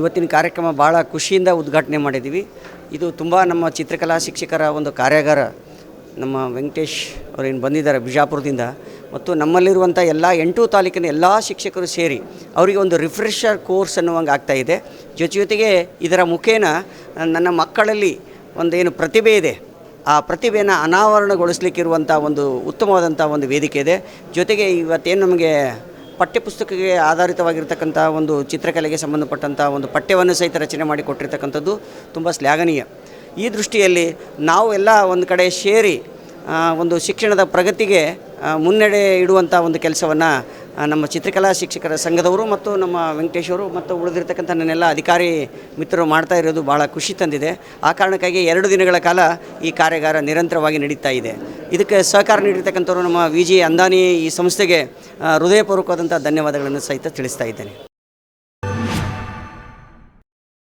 ಇವತ್ತಿನ ಕಾರ್ಯಕ್ರಮ ಭಾಳ ಖುಷಿಯಿಂದ ಉದ್ಘಾಟನೆ ಮಾಡಿದ್ದೀವಿ. ಇದು ತುಂಬ ನಮ್ಮ ಚಿತ್ರಕಲಾ ಶಿಕ್ಷಕರ ಒಂದು ಕಾರ್ಯಾಗಾರ. ನಮ್ಮ ವೆಂಕಟೇಶ್ ಅವರೇನು ಬಂದಿದ್ದಾರೆ ಬಿಜಾಪುರದಿಂದ, ಮತ್ತು ನಮ್ಮಲ್ಲಿರುವಂಥ ಎಲ್ಲ 8 ತಾಲೂಕಿನ ಎಲ್ಲ ಶಿಕ್ಷಕರು ಸೇರಿ ಅವರಿಗೆ ಒಂದು ರಿಫ್ರೆಷರ್ ಕೋರ್ಸ್ ಅನ್ನುವಂಗೆ ಆಗ್ತಾಯಿದೆ. ಜೊತೆಗೆ ಇದರ ಮುಖೇನ ನನ್ನ ಮಕ್ಕಳಲ್ಲಿ ಒಂದೇನು ಪ್ರತಿಭೆ ಇದೆ, ಆ ಪ್ರತಿಭೆಯನ್ನು ಅನಾವರಣಗೊಳಿಸಲಿಕ್ಕಿರುವಂಥ ಒಂದು ಉತ್ತಮವಾದಂಥ ಒಂದು ವೇದಿಕೆ ಇದೆ. ಜೊತೆಗೆ ಇವತ್ತೇನು ನಮಗೆ ಪಠ್ಯಪುಸ್ತಕಕ್ಕೆ ಆಧಾರಿತವಾಗಿರ್ತಕ್ಕಂಥ ಒಂದು ಚಿತ್ರಕಲೆಗೆ ಸಂಬಂಧಪಟ್ಟಂಥ ಒಂದು ಪಠ್ಯವನ್ನು ಸಹಿತ ರಚನೆ ಮಾಡಿ ಕೊಟ್ಟಿರ್ತಕ್ಕಂಥದ್ದು ತುಂಬ ಶ್ಲಾಘನೀಯ. ಈ ದೃಷ್ಟಿಯಲ್ಲಿ ನಾವು ಎಲ್ಲ ಒಂದು ಕಡೆ ಸೇರಿ ಒಂದು ಶಿಕ್ಷಣದ ಪ್ರಗತಿಗೆ ಮುನ್ನಡೆ ಇಡುವಂಥ ಒಂದು ಕೆಲಸವನ್ನು ನಮ್ಮ ಚಿತ್ರಕಲಾ ಶಿಕ್ಷಕರ ಸಂಘದವರು ಮತ್ತು ನಮ್ಮ ವೆಂಕಟೇಶ್ ಅವರು ಮತ್ತು ಉಳಿದಿರ್ತಕ್ಕಂಥ ನನ್ನೆಲ್ಲ ಅಧಿಕಾರಿ ಮಿತ್ರರು ಮಾಡ್ತಾ ಇರೋದು ಭಾಳ ಖುಷಿ ತಂದಿದೆ. ಆ ಕಾರಣಕ್ಕಾಗಿ 2 ದಿನಗಳ ಕಾಲ ಈ ಕಾರ್ಯಾಗಾರ ನಿರಂತರವಾಗಿ ನಡೀತಾ ಇದೆ. ಇದಕ್ಕೆ ಸಹಕಾರ ನೀಡಿರ್ತಕ್ಕಂಥವ್ರು ನಮ್ಮ ವಿ ಜಿ ಅಂದಾನಿ ಈ ಸಂಸ್ಥೆಗೆ ಹೃದಯಪೂರ್ವಕವಾದಂಥ ಧನ್ಯವಾದಗಳನ್ನು ಸಹಿತ ತಿಳಿಸ್ತಾ ಇದ್ದೇನೆ.